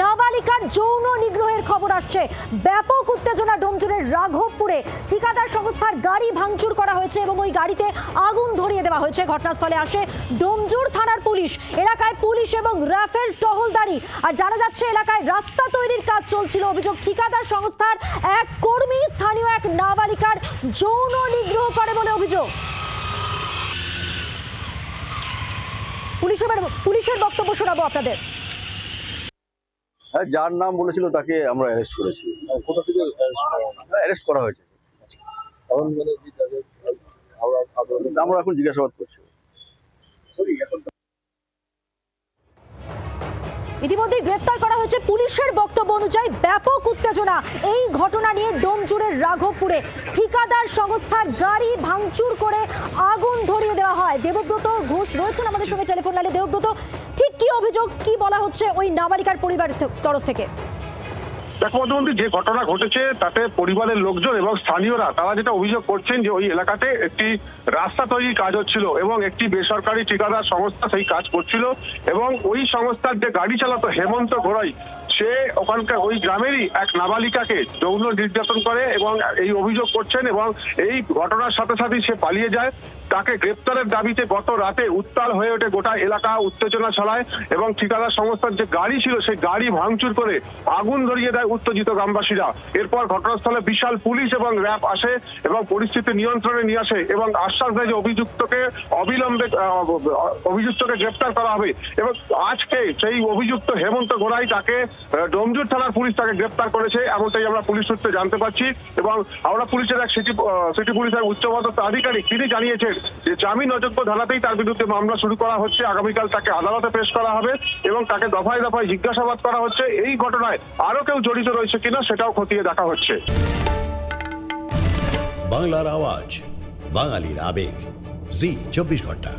নাবালিকার যৌন নিগ্রহের খবর আসছে। ব্যাপক উত্তেজনা ডোমজুড়ের রাঘবপুরে। ঠিকাদার সংস্থার গাড়ি ভাঙচুর করা হয়েছে এবং ওই গাড়িতে আগুন ধরিয়ে দেওয়া হয়েছে। ঘটনাস্থলে আসে ডোমজুর থানার পুলিশ। এলাকায় পুলিশ এবং র্যাফের টহলদারি। আর জানা যাচ্ছে এলাকায় রাস্তা তৈরির কাজ চলছিল। অভিযোগ, ঠিকাদার সংস্থার এক কর্মী স্থানীয় এক নাবালিকার যৌন নিগ্রহ করে বলে অভিযোগ। পুলিশের বক্তব্য শোনাবো আপনাদের। যার নাম বলেছিল তাকে আমরা অ্যারেস্ট করেছি। কোথা থেকে অ্যারেস্ট করা হয়েছে। এখন মানে আমরা এখন জিজ্ঞাসাবাদ করছি। ইতিমধ্যে গ্রেফতার করা হয়েছে। পুলিশের বক্তব্য অনুযায়ী ব্যাপক উত্তেজনা এই ঘটনা নিয়ে ডোমজুড়ের রাঘবপুরে। ঠিকাদার সংস্থার গাড়ি ভাঙচুর করে আগুন ধরিয়ে দেওয়া হয়। দেবব্রত ঘোষ রয়েছেন আমাদের সঙ্গে টেলিফোন লাইনে। দেবব্রত, ঠিক কি অভিযোগ, কি বলা হচ্ছে ওই নাবালিকার পরিবারের তরফ থেকে? দেখো মধুমন্তী, যে ঘটনা ঘটেছে তাতে পরিবারের লোকজন এবং স্থানীয়রা তারা যেটা অভিযোগ করছেন যে ওই এলাকাতে একটি রাস্তা তৈরির কাজ হচ্ছিল এবং একটি বেসরকারি ঠিকাদার সংস্থা সেই কাজ করছিল এবং ওই সংস্থার যে গাড়ি চালাতো হেমন্ত ঘোড়াই, সে ওখানকার ওই গ্রামেরই এক নাবালিকাকে যৌন নির্যাতন করে এবং এই অভিযোগ করছেন এবং এই ঘটনার সাথে সাথেই সে পালিয়ে যায়। তাকে গ্রেপ্তারের দাবিতে গত রাতে উত্তাল হয়ে ওঠে গোটা এলাকা, উত্তেজনা ছড়ায় এবং ঠিকাদার সংস্থার যে গাড়ি ছিল সেই গাড়ি ভাঙচুর করে আগুন ধরিয়ে দেয় উত্তেজিত গ্রামবাসীরা। এরপর ঘটনাস্থলে বিশাল পুলিশ এবং র্যাব আসে এবং পরিস্থিতি নিয়ন্ত্রণে নিয়ে আসে এবং আশ্বাস দেয় যে অভিযুক্তকে অবিলম্বে গ্রেপ্তার করা হবে। এবং আজকে সেই অভিযুক্ত হেমন্ত ঘোড়াই, তাকে ডোমজুর থানার পুলিশ তাকে গ্রেপ্তার করেছে, এমনটাই আমরা পুলিশ সূত্রে জানতে পারছি। এবং হাওড়া পুলিশের এক সিটি পুলিশের উচ্চপদস্থ আধিকারিক তিনি জানিয়েছেন যে জামিন অযোগ্য ধারাতেই তার বিরুদ্ধে মামলা শুরু করা হচ্ছে। আগামীকাল তাকে আদালতে পেশ করা হবে এবং তাকে দফায় দফায় জিজ্ঞাসাবাদ করা হচ্ছে। এই ঘটনায় আরো কেউ জড়িত রয়েছে কিনা সেটাও খতিয়ে দেখা হচ্ছে। বাংলার আওয়াজ, বাঙালির আবেগ, জি 24 ঘন্টা।